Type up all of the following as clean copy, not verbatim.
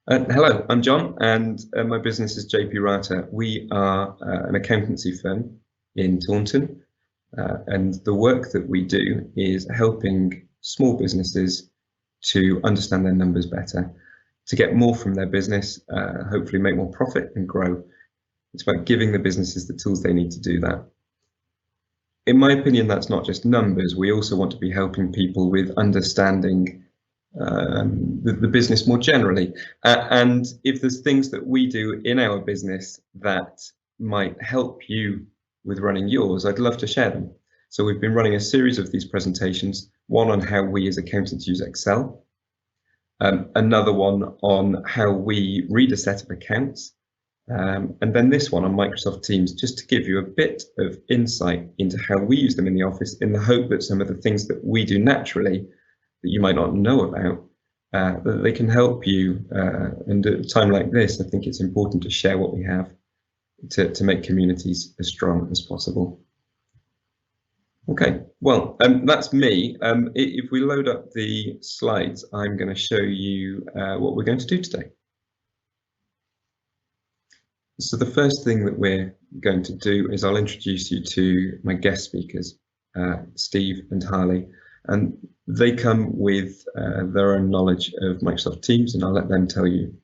Hello, I'm John, and my business is JP Rata. We are an accountancy firm in Taunton, and the work that we do is helping small businesses to understand their numbers better, to get more from their business, hopefully make more profit and grow. It's about giving the businesses the tools they need to do that. In my opinion, that's not just numbers. We also want to be helping people with understanding the business more generally. And if there's things that we do in our business that might help you with running yours, I'd love to share them. So we've been running a series of these presentations, one on how we as accountants use Excel, another one on how we read a set of accounts, and then this one on Microsoft Teams, just to give you a bit of insight into how we use them in the office, in the hope that some of the things that we do naturally that you might not know about, that they can help you. And at a time like this, I think it's important to share what we have to make communities as strong as possible. Okay, well, that's me. If we load up the slides, I'm going to show you what we're going to do today. So the first thing that we're going to do is I'll introduce you to my guest speakers, Steve and Harley, and they come with their own knowledge of Microsoft Teams, and I'll let them tell you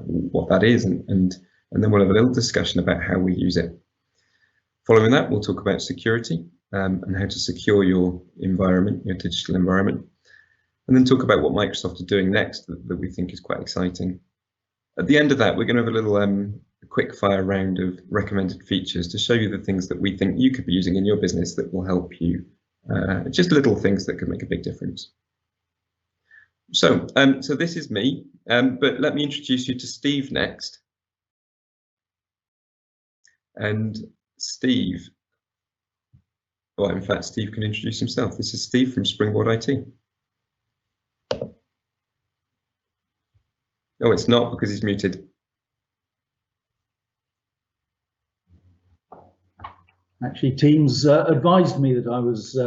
what that is, and then we'll have a little discussion about how we use it. Following that, we'll talk about security and how to secure your environment, your digital environment, and then talk about what Microsoft are doing next that we think is quite exciting. At the end of that, we're going to have a little quick fire round of recommended features to show you the things that we think you could be using in your business that will help you. Just little things that could make a big difference. So this is me, but let me introduce you to Steve next. And Steve, well, in fact, Steve can introduce himself. This is Steve from Springboard IT. Oh, it's not, because he's muted. Actually, Teams advised me that I was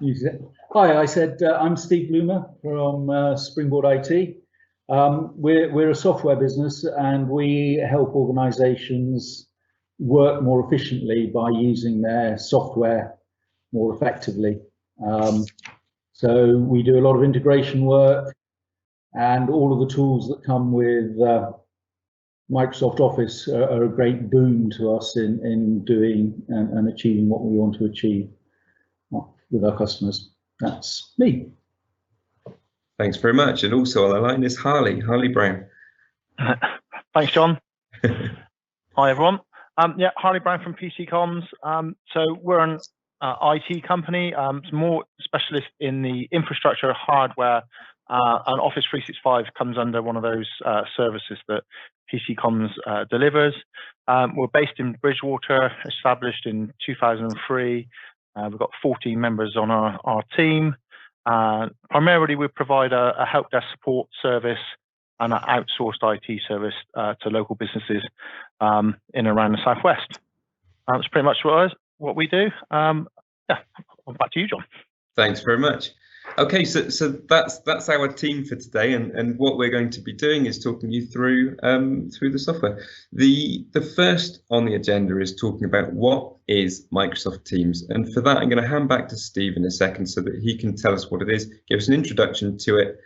using it. Hi, I said I'm Steve Bloomer from Springboard IT. We're a software business, and we help organisations work more efficiently by using their software more effectively. So we do a lot of integration work, and all of the tools that come with Microsoft Office are a great boon to us in doing and achieving what we want to achieve with our customers. That's me. Thanks very much. And also on the line is Harley Brown. Thanks, John. Hi, everyone. Yeah, Harley Brown from PC Comms. So we're an IT company, more specialist in the infrastructure, hardware, and Office 365 comes under one of those services that PC Comms delivers. We're based in Bridgewater, established in 2003. We've got 14 members on our team. Primarily, we provide a help desk support service and an outsourced IT service to local businesses in and around the Southwest. That's pretty much what we do. Yeah, back to you, John. Thanks very much. Okay, so that's our team for today, and what we're going to be doing is talking you through the software. The first on the agenda is talking about what is Microsoft Teams, and for that I'm going to hand back to Steve in a second so that he can tell us what it is, give us an introduction to it,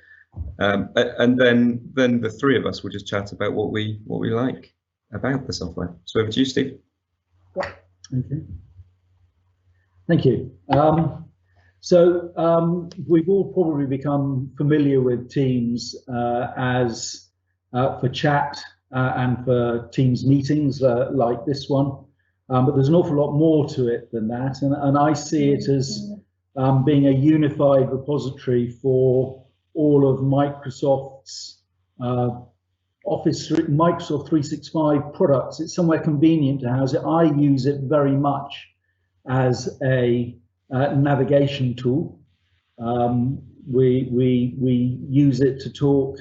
and then the three of us will just chat about what we like about the software. So over to you, Steve. Okay. Thank you. So we've all probably become familiar with Teams as for chat and for Teams meetings like this one, but there's an awful lot more to it than that, and I see it as being a unified repository for all of Microsoft's Microsoft 365 products. It's somewhere convenient to house it. I use it very much as a navigation tool. We use it to talk.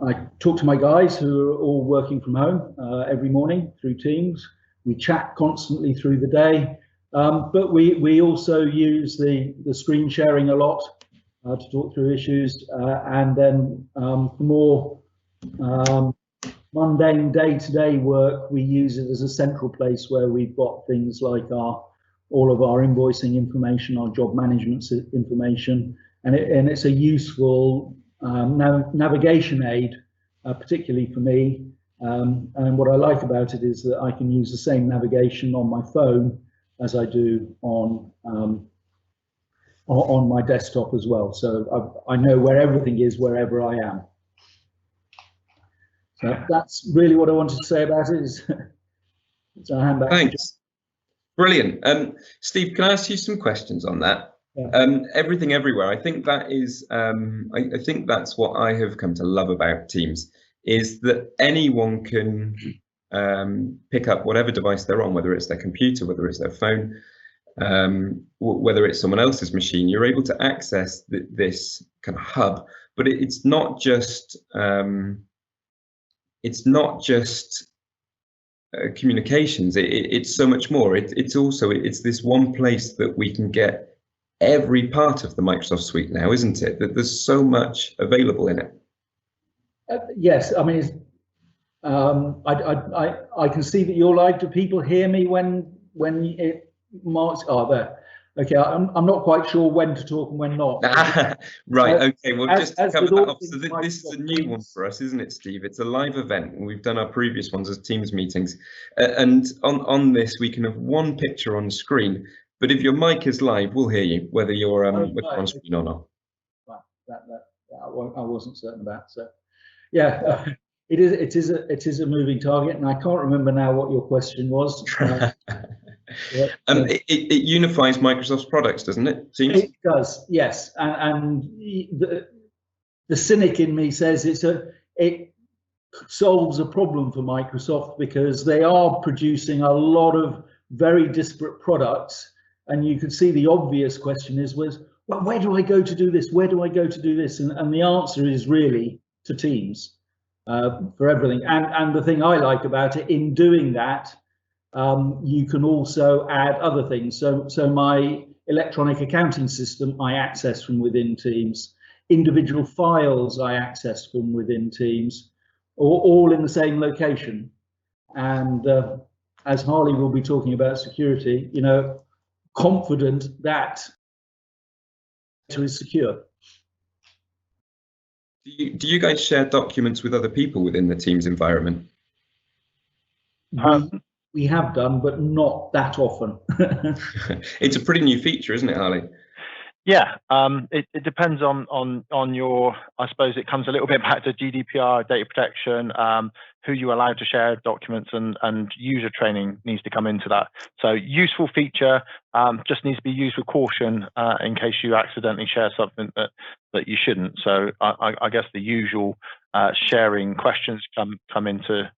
I talk to my guys who are all working from home every morning through Teams. We chat constantly through the day, but we also use the screen sharing a lot. to talk through issues, and then for more mundane day-to-day work, we use it as a central place where we've got things like all of our invoicing information, our job management information, and it's a useful navigation aid, particularly for me. And what I like about it is that I can use the same navigation on my phone as I do on my desktop as well. So I know where everything is wherever I am. So that's really what I wanted to say about it. So I hand back. Thanks. Brilliant. Steve, can I ask you some questions on that? Yeah. Everything everywhere. I think that is. I think that's what I have come to love about Teams, is that anyone can pick up whatever device they're on, whether it's their computer, whether it's their phone, whether it's someone else's machine. You're able to access this kind of hub, but it's not just. It's not just communications. It's so much more. It's also this one place that we can get every part of the Microsoft suite now, isn't it? That there's so much available in it. Yes, I mean, I can see that you're live. Do people hear me when it marks? Oh, there. Okay, I'm not quite sure when to talk and when not. Right, okay, well, just to cover that off, so this is a new one for us, isn't it, Steve? It's a live event, and we've done our previous ones as Teams meetings. And on this, we can have one picture on screen, but if your mic is live, we'll hear you, whether you're on screen or not. Right, that I wasn't certain about, so. Yeah, it is a moving target, and I can't remember now what your question was. It unifies Microsoft's products, doesn't it, Teams? It does, yes. And the cynic in me says it solves a problem for Microsoft, because they are producing a lot of very disparate products, and you can see the obvious question is, well, where do I go to do this? Where do I go to do this? And the answer is really to Teams for everything. And the thing I like about it, in doing that, you can also add other things. So my electronic accounting system I access from within Teams. Individual files I access from within Teams, all in the same location. And as Harley will be talking about security, confident that it is secure. Do you guys share documents with other people within the Teams environment? We have done, but not that often. It's a pretty new feature, isn't it, Harley? Yeah, it depends on your, I suppose it comes a little bit back to GDPR, data protection, who you're allowed to share documents, and user training needs to come into that. So useful feature, just needs to be used with caution in case you accidentally share something that you shouldn't. So I guess the usual sharing questions come into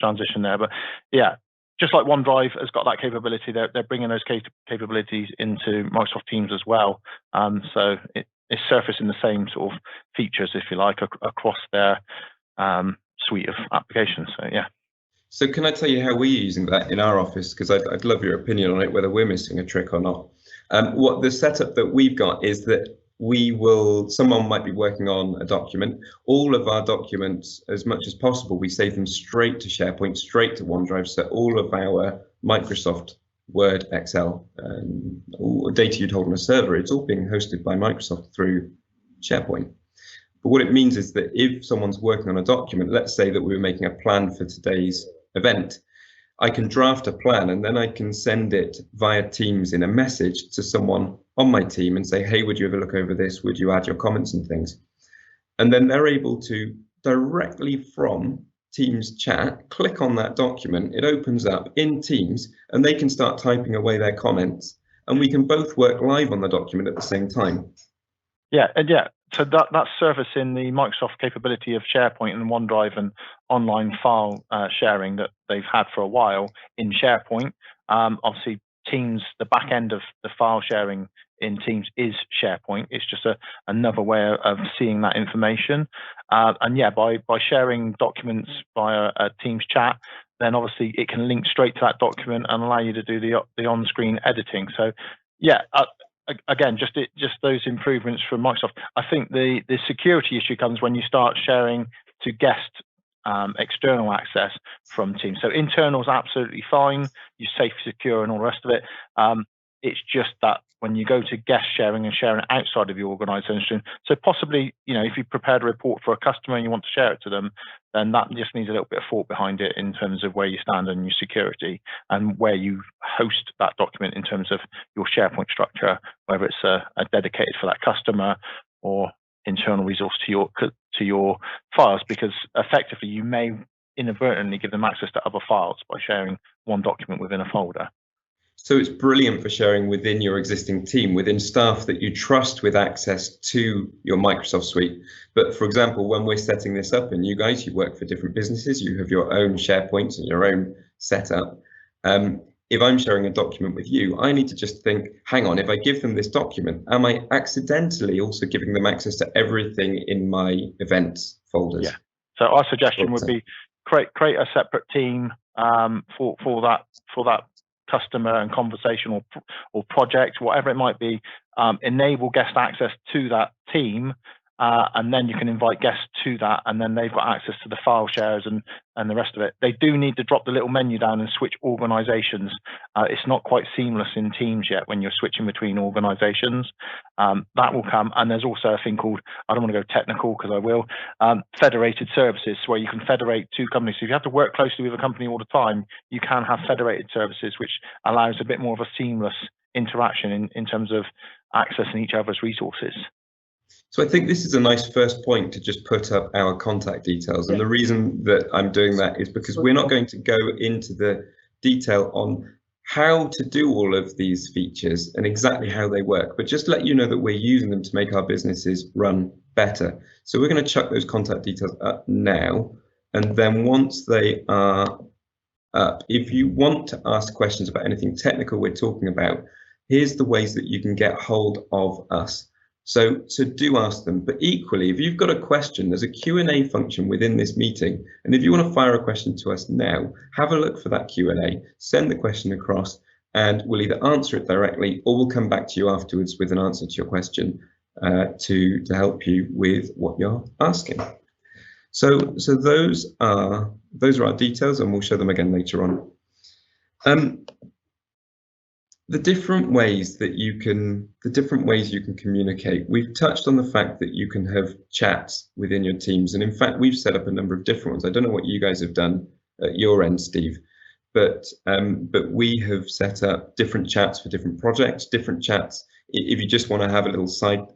transition there. But yeah, just like OneDrive has got that capability, they're bringing those capabilities into Microsoft Teams as well. So it's surfacing the same sort of features, if you like, across their suite of applications. So yeah. So can I tell you how we're using that in our office? Because I'd love your opinion on it, whether we're missing a trick or not. What the setup that we've got is that someone might be working on a document. All of our documents, as much as possible, we save them straight to SharePoint, straight to OneDrive. So all of our Microsoft Word, Excel, all data you'd hold on a server, it's all being hosted by Microsoft through SharePoint. But what it means is that if someone's working on a document, let's say that we were making a plan for today's event, I can draft a plan and then I can send it via Teams in a message to someone on my team and say, hey, would you ever look over this? Would you add your comments and things? And then they're able to directly from Teams chat, click on that document, it opens up in Teams, and they can start typing away their comments, and we can both work live on the document at the same time. Yeah, and yeah, so that's servicing the Microsoft capability of SharePoint and OneDrive and online file sharing that they've had for a while in SharePoint. Obviously, Teams, the back end of the file sharing in Teams is SharePoint. It's just another way of seeing that information. And yeah, by sharing documents via a Teams chat, then obviously it can link straight to that document and allow you to do the on-screen editing. So yeah, again, just those improvements from Microsoft. I think the security issue comes when you start sharing to guest external access from Teams. So internal is absolutely fine. You're safe, secure, and all the rest of it. It's just that when you go to guest sharing and sharing it outside of your organization, so possibly, if you prepared a report for a customer and you want to share it to them, then that just needs a little bit of thought behind it in terms of where you stand on your security and where you host that document in terms of your SharePoint structure, whether it's a dedicated for that customer or internal resource to your files, because effectively you may inadvertently give them access to other files by sharing one document within a folder. So it's brilliant for sharing within your existing team, within staff that you trust with access to your Microsoft suite. But for example, when we're setting this up, and you guys, you work for different businesses, you have your own SharePoints and your own setup. If I'm sharing a document with you, I need to just think, hang on, if I give them this document, am I accidentally also giving them access to everything in my events folders? Yeah. So our suggestion would be create a separate team for that customer and conversation or project, whatever it might be. Enable guest access to that team, and then you can invite guests to that, and then they've got access to the file shares and the rest of it. They do need to drop the little menu down and switch organizations. It's not quite seamless in Teams yet when you're switching between organizations. That will come, and there's also a thing called, I don't want to go technical because I will, federated services, where you can federate two companies. So if you have to work closely with a company all the time, you can have federated services, which allows a bit more of a seamless interaction in terms of accessing each other's resources. So I think this is a nice first point to just put up our contact details. And the reason that I'm doing that is because we're not going to go into the detail on how to do all of these features and exactly how they work, but just let you know that we're using them to make our businesses run better. So we're going to chuck those contact details up now. And then once they are up, if you want to ask questions about anything technical we're talking about, here's the ways that you can get hold of us. So do ask them, but equally, if you've got a question, there's a Q&A function within this meeting. And if you want to fire a question to us now, have a look for that Q&A, send the question across, and we'll either answer it directly or we'll come back to you afterwards with an answer to your question to help you with what you're asking. So those are our details, and we'll show them again later on. The different ways you can communicate. We've touched on the fact that you can have chats within your teams, and in fact, we've set up a number of different ones. I don't know what you guys have done at your end, Steve, but we have set up different chats for different projects, different chats. If you just want to have a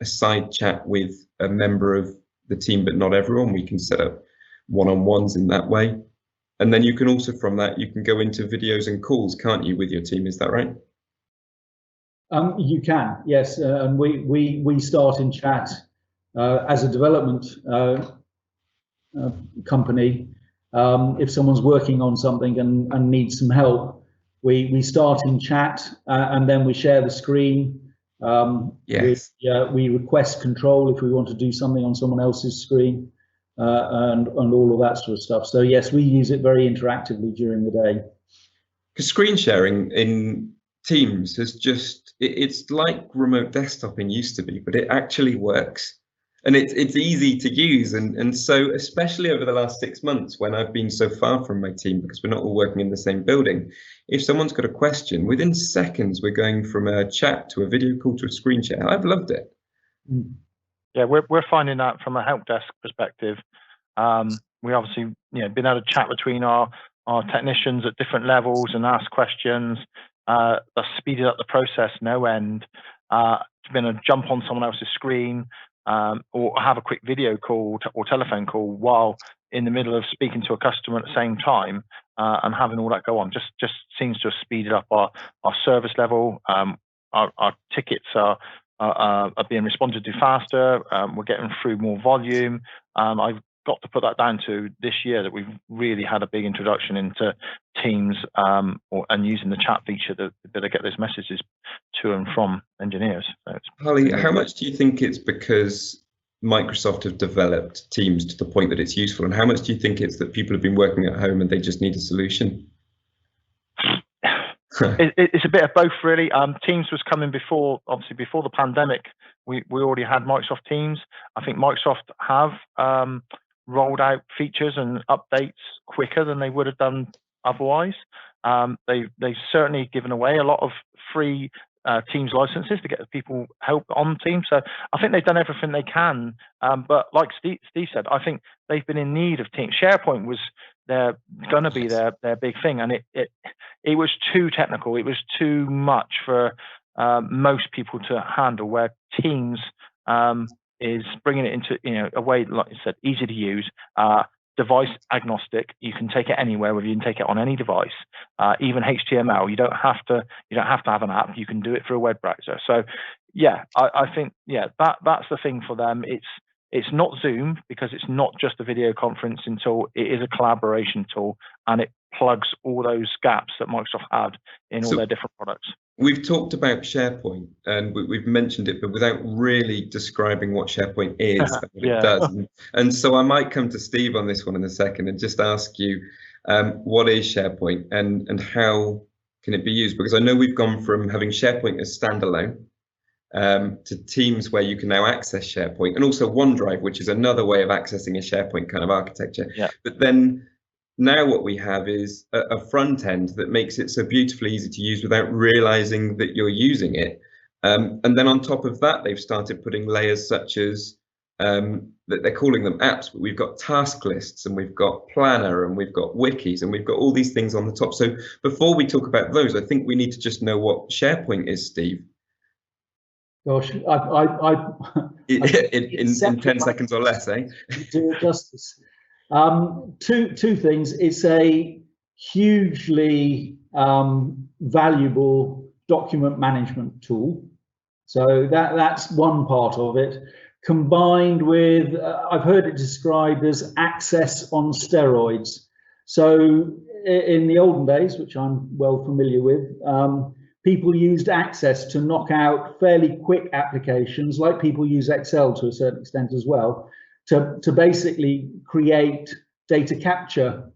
side chat with a member of the team, but not everyone, we can set up one-on-ones in that way. And then you can also, from that, you can go into videos and calls, can't you, with your team? Is that right? You can, yes, and we start in chat as a development company. If someone's working on something and needs some help, we start in chat and then we share the screen. Yes. We request control if we want to do something on someone else's screen and all of that sort of stuff. So yes, we use it very interactively during the day. Because screen sharing in Teams has it's like remote desktoping used to be, but it actually works, and it's easy to use. And so especially over the last 6 months when I've been so far from my team because we're not all working in the same building, if someone's got a question, within seconds we're going from a chat to a video call to a screen share. I've loved it. Yeah, we're finding that from a help desk perspective. We obviously been able to chat between our technicians at different levels and ask questions. That's speeded up the process no end. Been able to jump on someone else's screen or have a quick video call or telephone call while in the middle of speaking to a customer at the same time and having all that go on. Just seems to have speeded up our service level. Our tickets are being responded to faster. We're getting through more volume. I've got to put that down to this year that we've really had a big introduction into Teams and using the chat feature to get those messages to and from engineers. So Harley, how much do you think it's because Microsoft have developed Teams to the point that it's useful, and how much do you think it's that people have been working at home and they just need a solution? It's a bit of both, really. Teams was coming before, obviously, before the pandemic. We already had Microsoft Teams. I think Microsoft have rolled out features and updates quicker than they would have done otherwise. They've certainly given away a lot of free Teams licenses to get people help on Teams. So I think they've done everything they can. But like Steve said, I think they've been in need of Teams. SharePoint was going to be their big thing, and it was too technical. It was too much for most people to handle. Where Teams is bringing it into a way, like I said, easy to use, device agnostic. You can take it anywhere, whether you can take it on any device, even HTML. You don't have to have an app. You can do it through a web browser. So yeah, I think that's the thing for them. It's not Zoom, because it's not just a video conferencing tool. It is a collaboration tool, and it plugs all those gaps that Microsoft had in all their different products. We've talked about SharePoint, and we've mentioned it, but without really describing what SharePoint is and what it does. And so I might come to Steve on this one in a second and just ask you, what is SharePoint and how can it be used? Because I know we've gone from having SharePoint as standalone to Teams, where you can now access SharePoint, and also OneDrive, which is another way of accessing a SharePoint kind of architecture. But then now what we have is a front end that makes it so beautifully easy to use without realizing that you're using it. And then on top of that, they've started putting layers such as that they're calling them apps, but we've got task lists, and we've got Planner, and we've got wikis, and we've got all these things on the top. So before we talk about those, I think we need to just know what SharePoint is, Steve. Gosh, in 10 seconds or less, eh? Do it justice. Two things. It's a hugely valuable document management tool. So that's one part of it, combined with, I've heard it described as access on steroids. So in the olden days, which I'm well familiar with, people used Access to knock out fairly quick applications, like people use Excel to a certain extent as well, to basically create data capture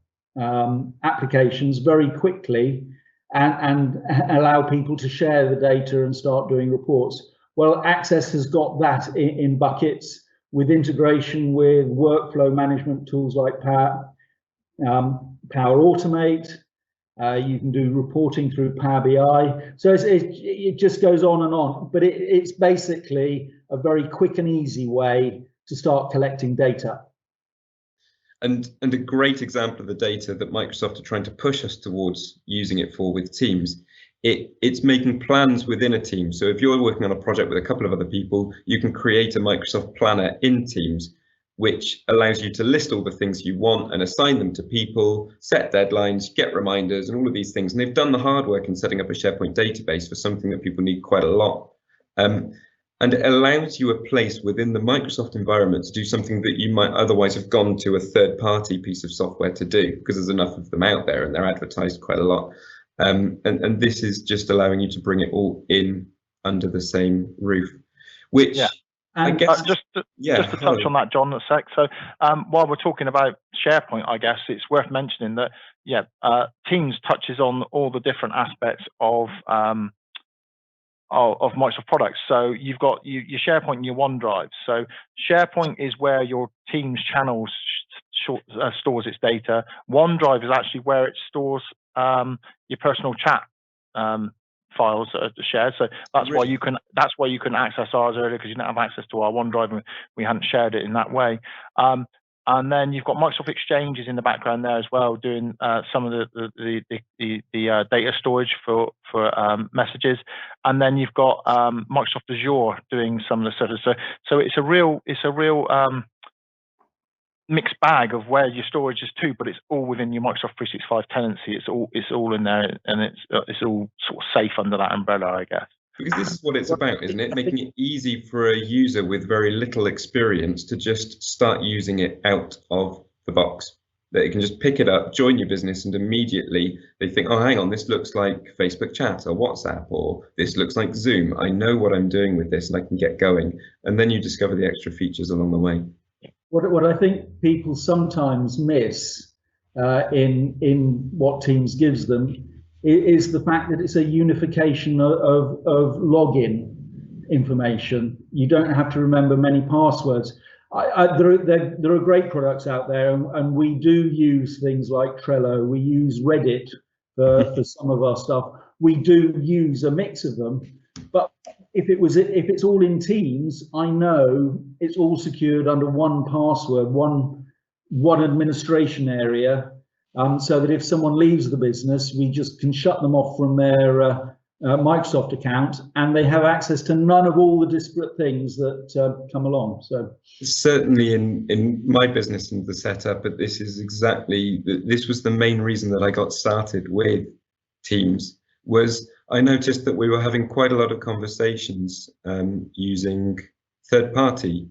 applications very quickly and allow people to share the data and start doing reports. Well, Access has got that in buckets, with integration with workflow management tools like Power Automate. You can do reporting through Power BI. So it just goes on and on, but it's basically a very quick and easy way to start collecting data. And a great example of the data that Microsoft are trying to push us towards using it for with Teams, it's making plans within a team. So if you're working on a project with a couple of other people, you can create a Microsoft planner in Teams, which allows you to list all the things you want and assign them to people, set deadlines, get reminders, and all of these things. And they've done the hard work in setting up a SharePoint database for something that people need quite a lot. And it allows you a place within the Microsoft environment to do something that you might otherwise have gone to a third-party piece of software to do, because there's enough of them out there and they're advertised quite a lot. And this is just allowing you to bring it all in under the same roof, which I guess just to touch on that, John, a sec. So while we're talking about SharePoint, I guess it's worth mentioning that Teams touches on all the different aspects of Microsoft products. So you've got your SharePoint and your OneDrive. So SharePoint is where your Teams channels stores its data. OneDrive is actually where it stores your personal chat files that are shared. So that's why you can access ours earlier, because you didn't have access to our OneDrive and we hadn't shared it in that way. And then you've got Microsoft Exchanges in the background there as well, doing some of the data storage for messages. And then you've got Microsoft Azure doing some of the sort of so it's a real mixed bag of where your storage is too, but it's all within your Microsoft 365 tenancy. It's all in there, and it's all sort of safe under that umbrella, I guess. Because this is what it's about, isn't it? Making it easy for a user with very little experience to just start using it out of the box. That you can just pick it up, join your business, and immediately they think, oh, hang on, this looks like Facebook chat or WhatsApp, or this looks like Zoom. I know what I'm doing with this and I can get going. And then you discover the extra features along the way. What I think people sometimes miss in what Teams gives them is the fact that it's a unification of login information. You don't have to remember many passwords. There are great products out there, and we do use things like Trello. We use Reddit for some of our stuff. We do use a mix of them, but if it's all in Teams, I know it's all secured under one password, one administration area, so that if someone leaves the business, we just can shut them off from their Microsoft account, and they have access to none of all the disparate things that come along. So certainly in my business and the setup, but this was the main reason that I got started with Teams. Was I noticed that we were having quite a lot of conversations using third-party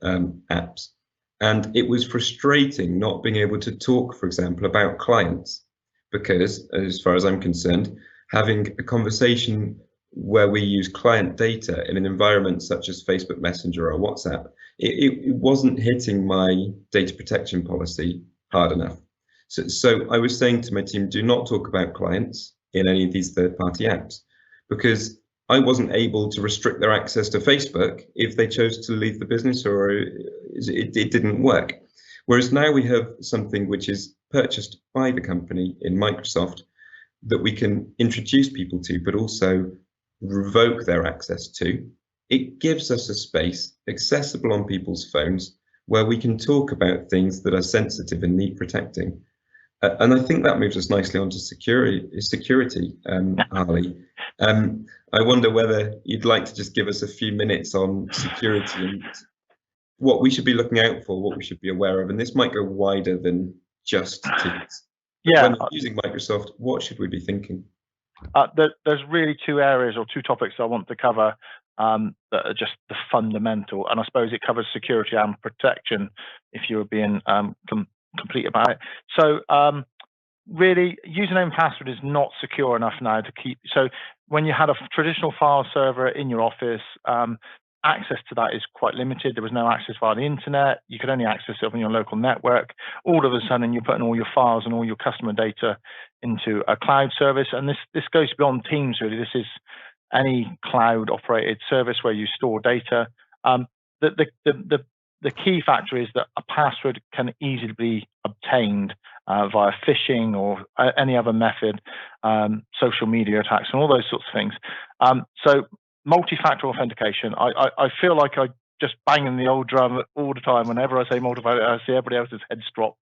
apps, and it was frustrating not being able to talk, for example, about clients, because as far as I'm concerned, having a conversation where we use client data in an environment such as Facebook Messenger or WhatsApp, it wasn't hitting my data protection policy hard enough. So I was saying to my team, do not talk about clients in any of these third-party apps, because I wasn't able to restrict their access to Facebook if they chose to leave the business, or it didn't work. Whereas now we have something which is purchased by the company in Microsoft that we can introduce people to, but also revoke their access to. It gives us a space accessible on people's phones where we can talk about things that are sensitive and need protecting. And I think that moves us nicely onto security, Harley. I wonder whether you'd like to just give us a few minutes on security and what we should be looking out for, what we should be aware of. And this might go wider than just Teams. Yeah. When using Microsoft, what should we be thinking? There's really two areas or two topics I want to cover that are just the fundamental, and I suppose it covers security and protection if you were being complete about it. So really, username and password is not secure enough now to keep. So when you had a traditional file server in your office, access to that is quite limited. There was no access via the internet. You could only access it on your local network. All of a sudden, you're putting all your files and all your customer data into a cloud service. And this goes beyond Teams, really. This is any cloud-operated service where you store data. The key factor is that a password can easily be obtained via phishing or any other method, social media attacks, and all those sorts of things. So multi-factor authentication, I feel like I just bang in the old drum all the time. Whenever I say multi-factor, I see everybody else's heads drop.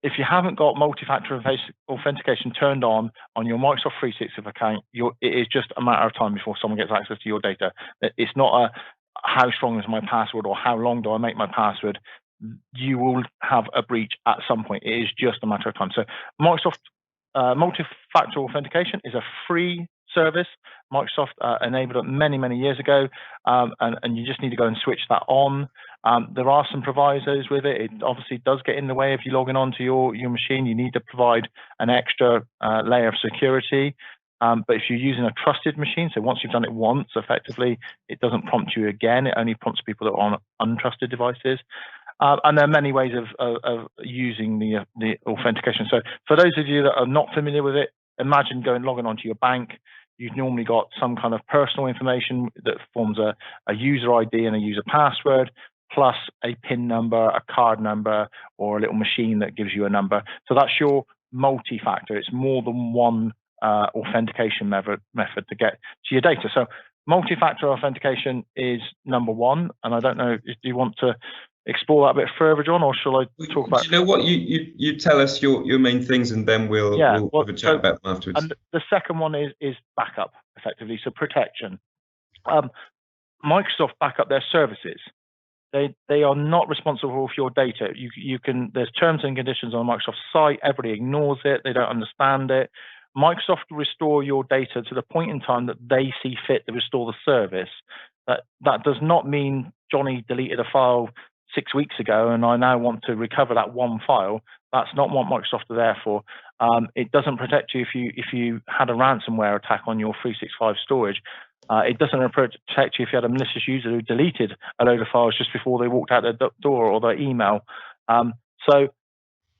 If you haven't got multi-factor authentication turned on your Microsoft 365 account, it is just a matter of time before someone gets access to your data. It's not a how strong is my password or how long do I make my password. You will have a breach at some point. It is just a matter of time. So Microsoft multi-factor authentication is a free service. Microsoft enabled it many years ago, and you just need to go and switch that on. There are some provisos with it. It obviously does get in the way if you're logging onto your machine. You need to provide an extra layer of security. But if you're using a trusted machine, so once you've done it once, effectively, it doesn't prompt you again. It only prompts people that are on untrusted devices. And there are many ways of using the authentication. So for those of you that are not familiar with it, imagine logging onto your bank. You've normally got some kind of personal information that forms a user ID and a user password, plus a PIN number, a card number, or a little machine that gives you a number. So that's your multi-factor. It's more than one authentication method to get to your data. So multi-factor authentication is number one, and I don't know, do you want to explore that a bit further, John, or shall I talk about? Do you know what, you tell us your main things, and then we'll have a chat about them afterwards. And the second one is backup, effectively, so protection. Microsoft back up their services. They are not responsible for your data. You can, there's terms and conditions on Microsoft's site. Everybody ignores it. They don't understand it. Microsoft will restore your data to the point in time that they see fit to restore the service. That does not mean Johnny deleted a file 6 weeks ago and I now want to recover that one file. That's not what Microsoft are there for. It doesn't protect you if you had a ransomware attack on your 365 storage. It doesn't protect you if you had a malicious user who deleted a load of files just before they walked out their door or their email. So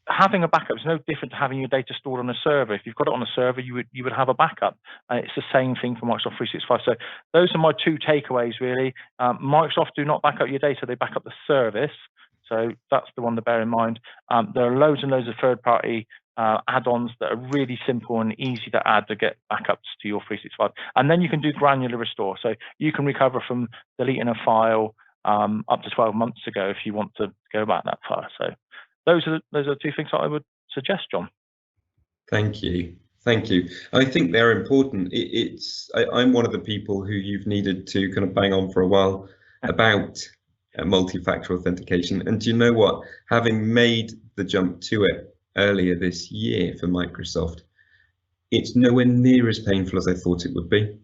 having a backup is no different to having your data stored on a server. If you've got it on a server, you would have a backup. It's the same thing for Microsoft 365. So those are my two takeaways, really. Microsoft do not back up your data; they back up the service. So that's the one to bear in mind. There are loads and loads of third-party add-ons that are really simple and easy to add to get backups to your 365. And then you can do granular restore. So you can recover from deleting a file up to 12 months ago if you want to go back that far. So those are two things that I would suggest, John. Thank you. Thank you. I think they're important. I'm one of the people who you've needed to kind of bang on for a while about multi-factor authentication. And do you know what? Having made the jump to it earlier this year for Microsoft, it's nowhere near as painful as I thought it would be.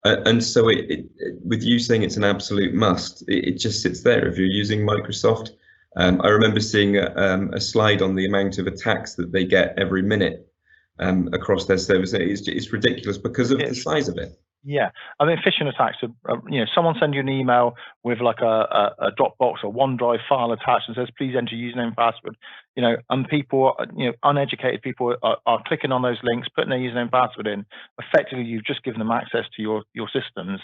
And so with you saying it's an absolute must, it just sits there. If you're using Microsoft, I remember seeing a slide on the amount of attacks that they get every minute across their service. It's ridiculous because of the size of it. Yeah, I mean, phishing attacks are, someone send you an email with like a Dropbox or OneDrive file attached and says, please enter username and password, and people, uneducated people are clicking on those links, putting their username and password in. Effectively, you've just given them access to your systems.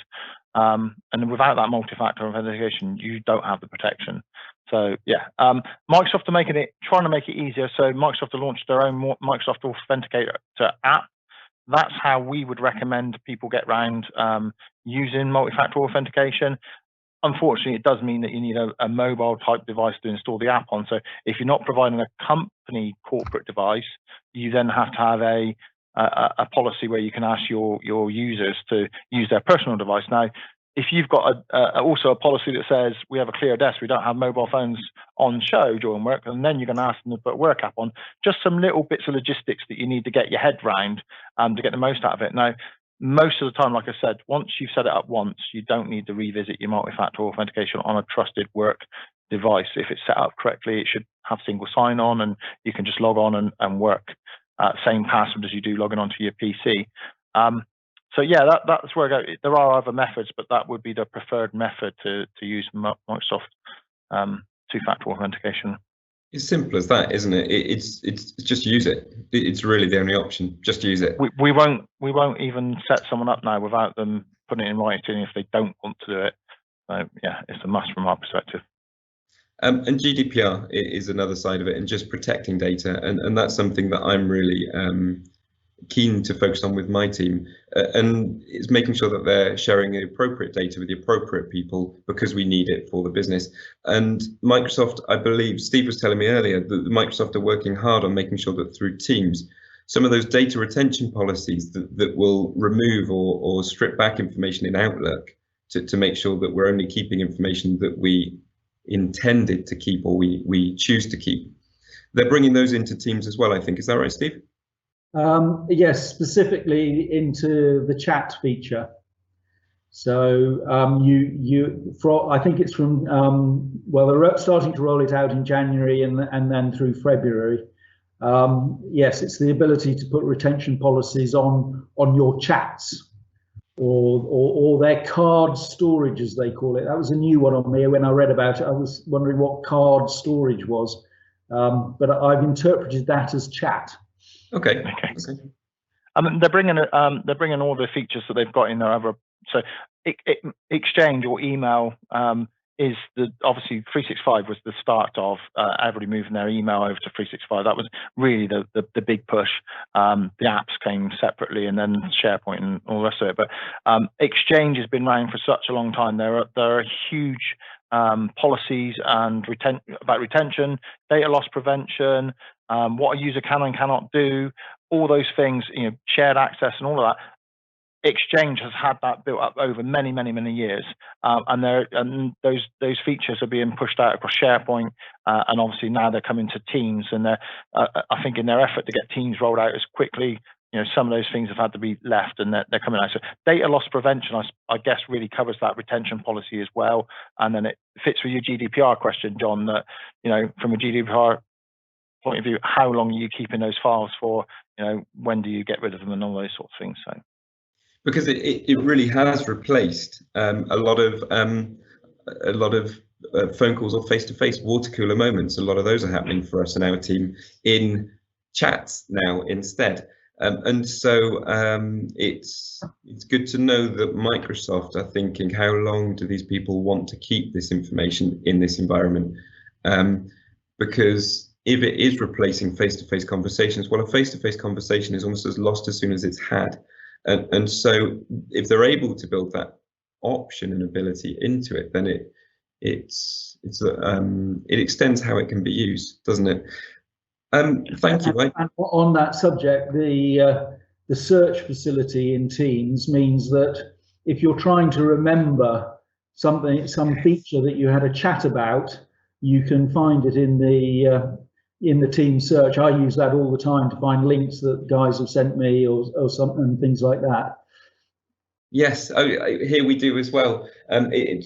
And without that multi-factor authentication, you don't have the protection. So yeah, Microsoft are trying to make it easier. So Microsoft have launched their own Microsoft Authenticator app. That's how we would recommend people get around using multi-factor authentication. Unfortunately, it does mean that you need a mobile type device to install the app on. So if you're not providing a company corporate device, you then have to have a policy where you can ask your users to use their personal device. Now, if you've got also a policy that says we have a clear desk, we don't have mobile phones on show during work, and then you're going to ask them to put a work app on, just some little bits of logistics that you need to get your head round to get the most out of it. Now, most of the time, like I said, once you've set it up once, you don't need to revisit your multi-factor authentication on a trusted work device. If it's set up correctly, it should have single sign-on, and you can just log on and work same password as you do logging onto your PC. So yeah, that's where I go. There are other methods, but that would be the preferred method to use Microsoft two-factor authentication. It's simple as that, isn't it? It's just use it. It's really the only option. Just use it. We won't even set someone up now without them putting it in writing if they don't want to do it. So yeah, it's a must from our perspective. And GDPR is another side of it, and just protecting data, and that's something that I'm really keen to focus on with my team, and it's making sure that they're sharing the appropriate data with the appropriate people, because we need it for the business. And Microsoft, I believe Steve was telling me earlier that Microsoft are working hard on making sure that through Teams, some of those data retention policies that will remove or strip back information in Outlook to make sure that we're only keeping information that we intended to keep or we choose to keep. They're bringing those into Teams as well, I think. Is that right, Steve? Yes, specifically into the chat feature. So I think it's from well, they're starting to roll it out in January and then through February. Yes, it's the ability to put retention policies on your chats or their card storage, as they call it. That was a new one on me when I read about it. I was wondering what card storage was, but I've interpreted that as chat. Okay. I mean, they're bringing all the features that they've got in their other. So Exchange or email is obviously 365 was the start of everybody moving their email over to 365. That was really the big push. The apps came separately, and then SharePoint and all the rest of it. But Exchange has been around for such a long time. There are huge policies and about retention, data loss prevention, what a user can and cannot do, all those things, shared access and all of that. Exchange has had that built up over many years, and those features are being pushed out across SharePoint, and obviously now they're coming to Teams, and I think in their effort to get Teams rolled out as quickly, some of those things have had to be left, and they're coming out. So data loss prevention, I guess, really covers that retention policy as well, and then it fits with your GDPR question, John. That from a GDPR point of view, how long are you keeping those files for? When do you get rid of them, and all those sorts of things. So. Because it really has replaced a lot of phone calls or face-to-face water cooler moments. A lot of those are happening for us in our team in chats now instead. And so it's good to know that Microsoft are thinking, how long do these people want to keep this information in this environment? Because if it is replacing face-to-face conversations, well, a face-to-face conversation is almost as lost as soon as it's had. And so if they're able to build that option and ability into it, then it extends how it can be used, doesn't it? Thank you. And on that subject, the search facility in Teams means that if you're trying to remember some feature that you had a chat about, you can find it in the Teams search. I use that all the time to find links that guys have sent me or something, things like that. Yes, here we do as well.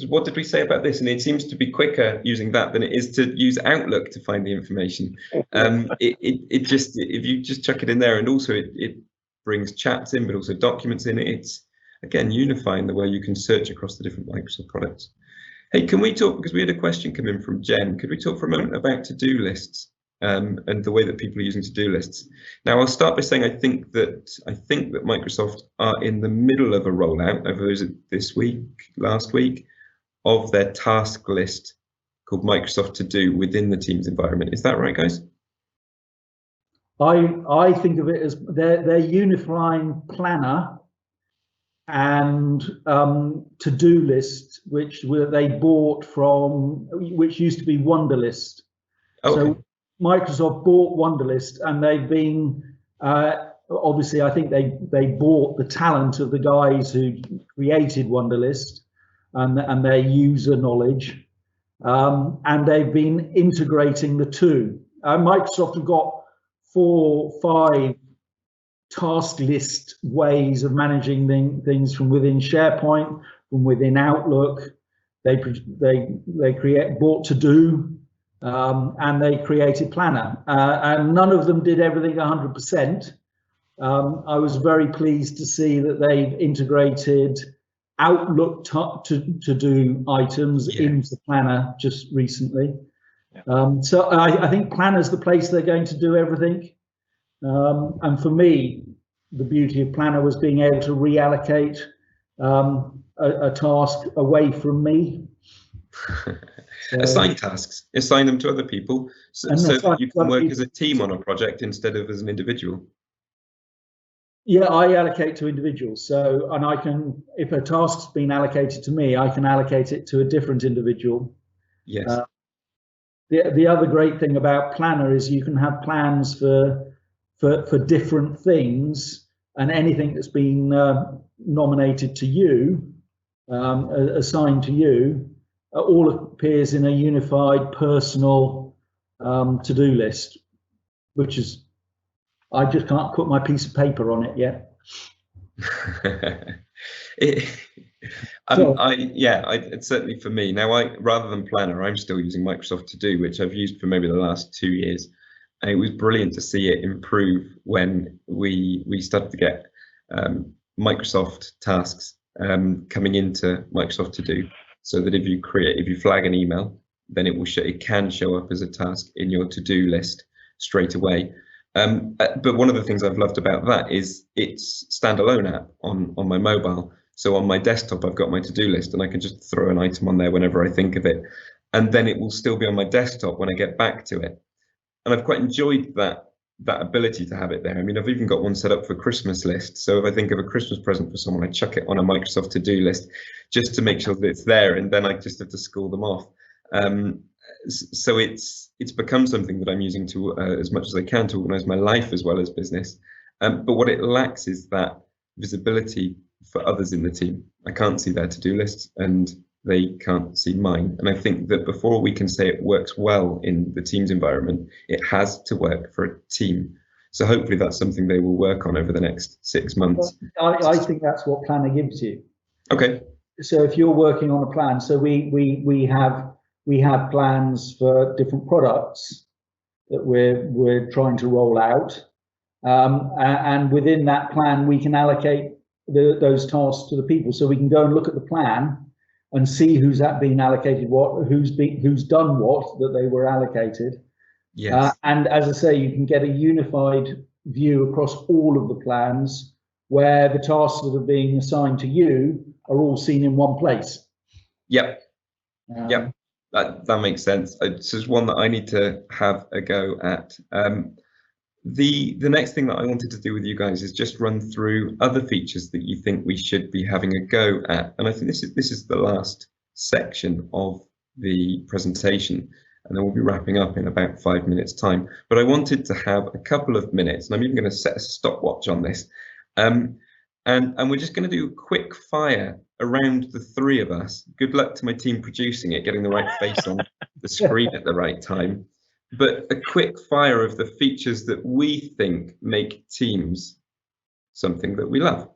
What did we say about this? And it seems to be quicker using that than it is to use Outlook to find the information. If you just chuck it in there, and also it brings chats in, but also documents in. It's again unifying the way you can search across the different Microsoft products. Hey, can we talk, because we had a question come in from Jen, could we talk for a moment about to-do lists and the way that people are using to-do lists? Now, I'll start by saying I think that Microsoft are in the middle of a rollout over this week, last week, of their task list called Microsoft To Do within the Teams environment. Is that right, guys? I think of it as their unifying planner and to-do list, which they bought from, which used to be Wunderlist. Okay. So Microsoft bought Wunderlist, and they've been obviously, I think they bought the talent of the guys who created Wunderlist and their user knowledge, and they've been integrating the two. Microsoft have got 4 or 5 task list ways of managing things from within SharePoint, from within Outlook. They bought To Do, and they created Planner, and none of them did everything 100%. I was very pleased to see that they've integrated Outlook to do items into Planner just recently. So I think Planner's the place they're going to do everything. And for me, the beauty of Planner was being able to reallocate a task away from me. Assign tasks, assign them to other people, so that you can work as a team on a project instead of as an individual. Yeah, I allocate to individuals. So, and I can, if a task's been allocated to me, I can allocate it to a different individual. Yes. The other great thing about Planner is you can have plans for different things, and anything that's been nominated to you, assigned to you, all appears in a unified personal to-do list, which is, I just can't put my piece of paper on it yet. It's certainly for me now. Rather than Planner, I'm still using Microsoft To Do, which I've used for maybe the last 2 years. And it was brilliant to see it improve when we started to get Microsoft tasks coming into Microsoft To Do, so that if you flag an email, then it can show up as a task in your to-do list straight away. But one of the things I've loved about that is it's standalone app on my mobile. So on my desktop, I've got my to-do list, and I can just throw an item on there whenever I think of it, and then it will still be on my desktop when I get back to it. And I've quite enjoyed that ability to have it there. I mean, I've even got one set up for Christmas list. So if I think of a Christmas present for someone, I chuck it on a Microsoft To-Do list just to make sure that it's there, and then I just have to school them off. So it's become something that I'm using to as much as I can to organise my life as well as business. But what it lacks is that visibility for others in the team. I can't see their to-do lists, and they can't see mine. And I think that before we can say it works well in the Teams environment, it has to work for a team. So hopefully that's something they will work on over the next 6 months. I think that's what Planner gives you. Okay. So if you're working on a plan, so we have plans for different products that we're trying to roll out, and within that plan we can allocate those tasks to the people. So we can go and look at the plan and see who's been allocated what, who's done what that they were allocated. Yes. And as I say, you can get a unified view across all of the plans where the tasks that are being assigned to you are all seen in one place. Yep. Yep. That makes sense. This is one that I need to have a go at. The next thing that I wanted to do with you guys is just run through other features that you think we should be having a go at. And I think this is the last section of the presentation, and then we'll be wrapping up in about 5 minutes time. But I wanted to have a couple of minutes, and I'm even going to set a stopwatch on this. And we're just going to do quick fire around the three of us. Good luck to my team producing it, getting the right face on the screen at the right time. But a quick fire of the features that we think make Teams something that we love.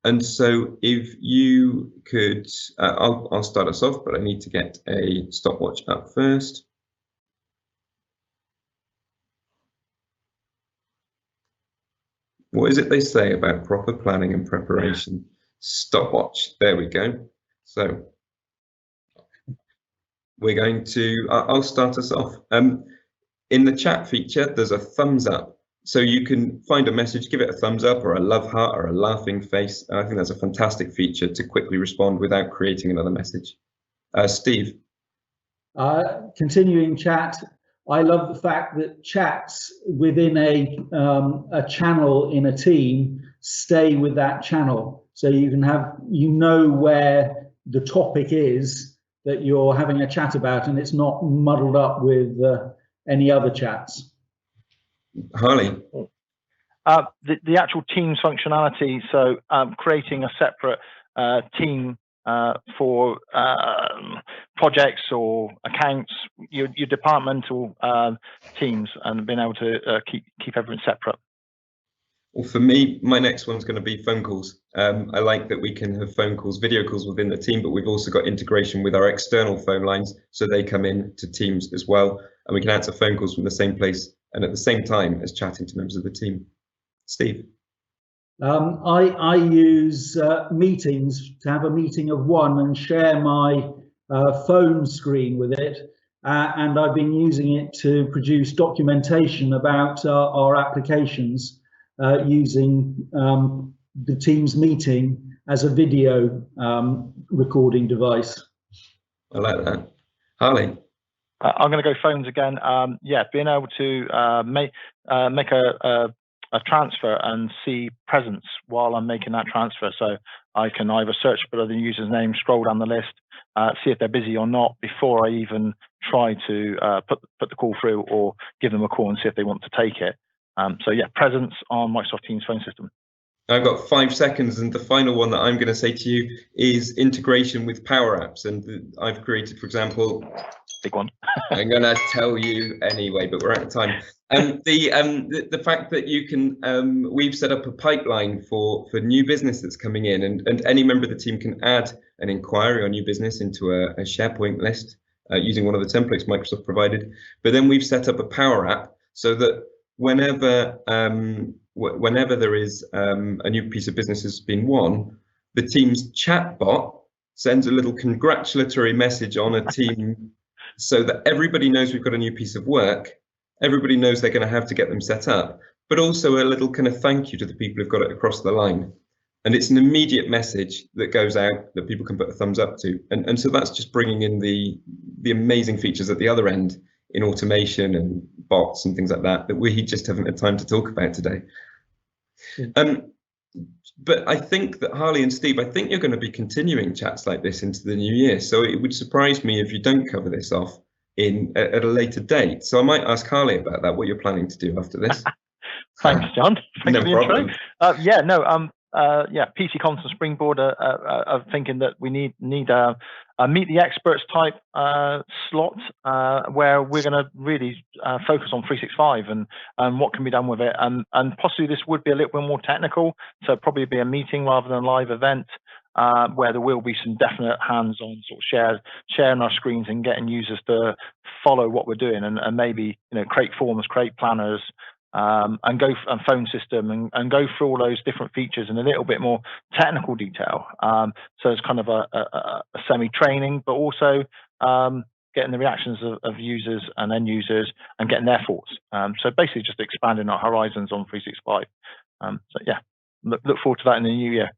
And so if you could, I'll start us off, but I need to get a stopwatch up first. What is it they say about proper planning and preparation? Stopwatch, there we go. So we're going to, I'll start us off. In the chat feature, there's a thumbs up. So you can find a message, give it a thumbs up or a love heart or a laughing face. I think that's a fantastic feature to quickly respond without creating another message. Steve. Continuing chat, I love the fact that chats within a channel in a team stay with that channel. So you can have, you know where the topic is that you're having a chat about, and it's not muddled up with any other chats. Harley. The actual Teams functionality, so creating a separate team for projects or accounts, your departmental teams, and being able to keep everything separate. Well, for me, my next one's going to be phone calls. I like that we can have phone calls, video calls within the team, but we've also got integration with our external phone lines, so they come in to Teams as well, and we can answer phone calls from the same place and at the same time as chatting to members of the team. Steve? I use meetings to have a meeting of one and share my phone screen with it, and I've been using it to produce documentation about our applications using the Teams meeting as a video recording device. I like that. Harley? I'm going to go phones again. Yeah, being able to make a transfer and see presence while I'm making that transfer. So I can either search for the user's name, scroll down the list, see if they're busy or not before I even try to put the call through or give them a call and see if they want to take it. So yeah, presence on Microsoft Teams phone system. I've got 5 seconds, and the final one that I'm going to say to you is integration with Power Apps. And I've created, for example, big one. I'm going to tell you anyway, but we're out of time. The fact that you can, we've set up a pipeline for new business that's coming in, and any member of the team can add an inquiry on new business into a SharePoint list using one of the templates Microsoft provided. But then we've set up a Power App so that whenever there is a new piece of business has been won, the team's chatbot sends a little congratulatory message on a team so that everybody knows we've got a new piece of work. Everybody knows they're going to have to get them set up, but also a little kind of thank you to the people who've got it across the line. And it's an immediate message that goes out that people can put a thumbs up to. And so that's just bringing in the amazing features at the other end in automation and bots and things like that we just haven't had time to talk about today. But I think that Harley and Steve, I think you're going to be continuing chats like this into the new year. So it would surprise me if you don't cover this off at a later date. So I might ask Harley about that, what you're planning to do after this. Thanks, John. Thanks no problem. Yeah, PC Cons and Springboard are thinking that we need a meet the experts type slot where we're going to really focus on 365 and what can be done with it, and possibly this would be a little bit more technical, so probably be a meeting rather than a live event where there will be some definite hands-on sort of sharing our screens and getting users to follow what we're doing, and maybe create forms, create planners, and phone system and go through all those different features in a little bit more technical detail. So it's kind of a semi-training, but also getting the reactions of users and end users and getting their thoughts. So basically just expanding our horizons on 365. So yeah, look forward to that in the new year.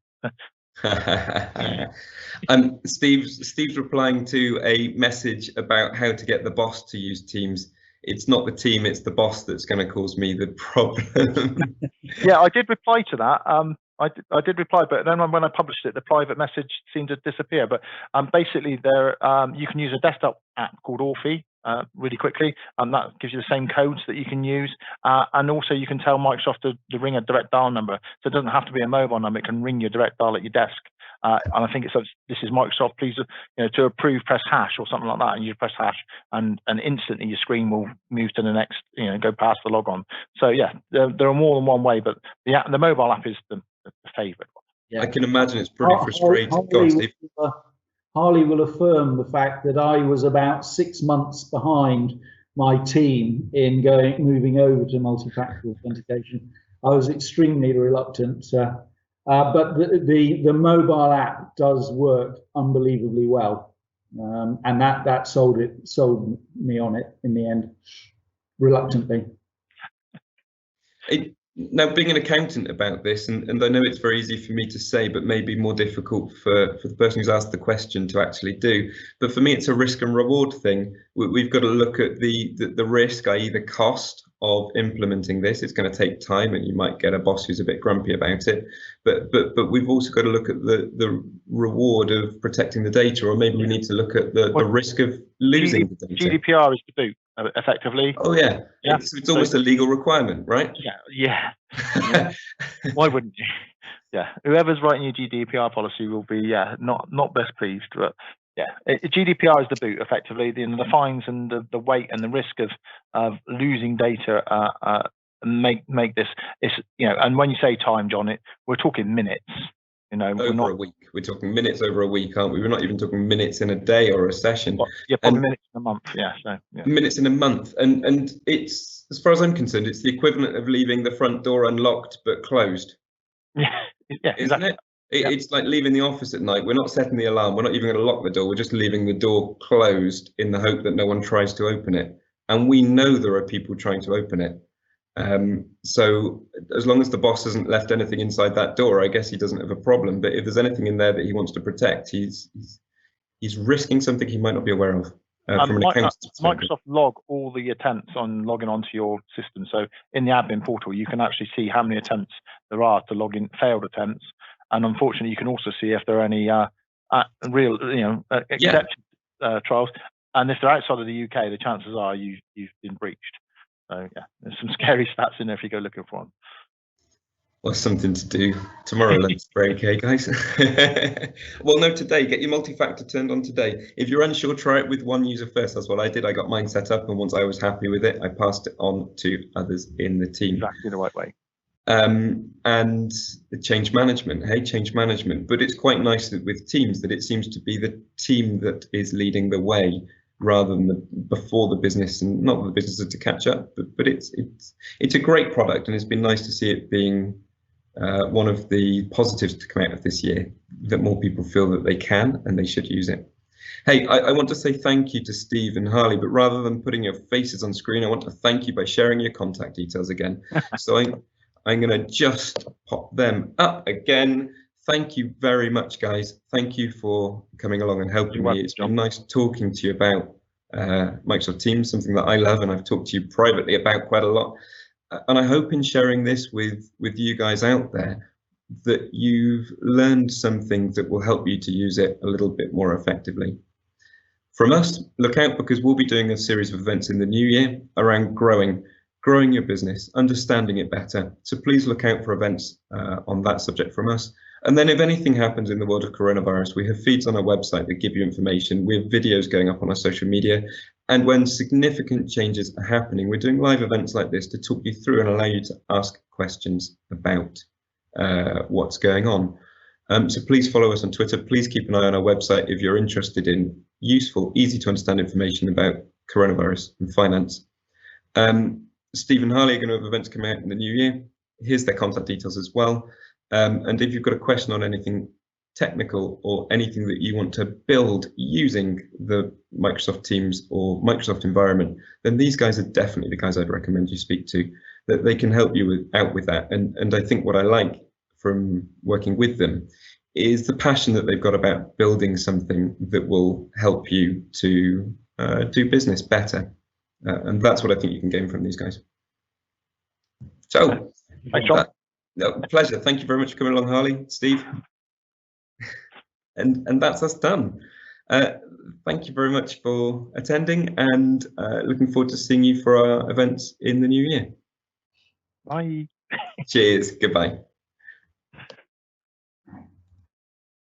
Steve's replying to a message about how to get the boss to use Teams. It's not the team, it's the boss that's going to cause me the problem. Yeah, I did reply to that. I did reply, but then when I published it, the private message seemed to disappear. But basically, you can use a desktop app called Authy really quickly, and that gives you the same codes that you can use. And also, you can tell Microsoft to ring a direct dial number, so it doesn't have to be a mobile number. It can ring your direct dial at your desk. And I think it says, "This is Microsoft. Please, to approve, press hash or something like that." And you press hash, and instantly your screen will move to the next. Go past the log on. So yeah, there are more than one way, but the mobile app is the favorite one. Yeah. I can imagine it's pretty frustrating. Go on, Steve. Harley will affirm the fact that I was about 6 months behind my team in moving over to multi-factor authentication. I was extremely reluctant, but the mobile app does work unbelievably well, and that sold me on it in the end, reluctantly. Now, being an accountant about this, and I know it's very easy for me to say, but maybe more difficult for the person who's asked the question to actually do. But for me, it's a risk and reward thing. We've got to look at the risk, i.e. the cost of implementing this. It's going to take time, and you might get a boss who's a bit grumpy about it. But we've also got to look at the reward of protecting the data, or maybe we need to look at the risk of losing the data. GDPR is the boot, effectively. Oh yeah, yeah. It's almost a legal requirement, right? Yeah. Why wouldn't you? Yeah, whoever's writing your GDPR policy will be not best pleased, but yeah, GDPR is the boot, effectively. The fines and the weight and the risk of losing data make this. And when you say time, John, we're talking minutes. Over a week. We're talking minutes over a week, aren't we? We're not even talking minutes in a day or a session. Probably minutes in a month. Yeah, minutes in a month, and it's, as far as I'm concerned, it's the equivalent of leaving the front door unlocked but closed. Yeah, isn't it? It's like leaving the office at night. We're not setting the alarm. We're not even going to lock the door. We're just leaving the door closed in the hope that no one tries to open it. And we know there are people trying to open it. So as long as the boss hasn't left anything inside that door, I guess he doesn't have a problem. But if there's anything in there that he wants to protect, he's risking something he might not be aware of. From an Microsoft log all the attempts on logging onto your system. So in the admin portal, you can actually see how many attempts there are to log in, failed attempts, and unfortunately, you can also see if there are any real, accepted trials. And if they're outside of the UK, the chances are you've been breached. So yeah, there's some scary stats in there if you go looking for them. Well, something to do tomorrow. Let's break, okay, guys? Well, no, today, get your multi-factor turned on today. If you're unsure, try it with one user first. That's what I did. I got mine set up, and once I was happy with it, I passed it on to others in the team. Exactly the right way. And the change management, change management. But it's quite nice that with Teams that it seems to be the team that is leading the way, rather than before the business, and not the business to catch up. But it's a great product, and it's been nice to see it being one of the positives to come out of this year, that more people feel that they can and they should use it. Hey, I want to say thank you to Steve and Harley, but rather than putting your faces on screen, I want to thank you by sharing your contact details again. So I'm going to just pop them up again. Thank you very much, guys. Thank you for coming along and helping me. It's been nice talking to you about Microsoft Teams, something that I love, and I've talked to you privately about quite a lot. And I hope in sharing this with you guys out there that you've learned something that will help you to use it a little bit more effectively. From us, look out, because we'll be doing a series of events in the new year around growing your business, understanding it better. So please look out for events on that subject from us. And then if anything happens in the world of coronavirus, we have feeds on our website that give you information. We have videos going up on our social media. And when significant changes are happening, we're doing live events like this to talk you through and allow you to ask questions about what's going on. So please follow us on Twitter. Please keep an eye on our website if you're interested in useful, easy to understand information about coronavirus and finance. Steve and Harley are going to have events coming out in the new year. Here's their contact details as well. And if you've got a question on anything technical or anything that you want to build using the Microsoft Teams or Microsoft environment, then these guys are definitely the guys I'd recommend you speak to, that they can help you out with that. And I think what I like from working with them is the passion that they've got about building something that will help you to do business better. And that's what I think you can gain from these guys. So, thanks, John. No, pleasure. Thank you very much for coming along, Harley, Steve. And that's us done. Thank you very much for attending, and looking forward to seeing you for our events in the new year. Bye. Cheers. Goodbye.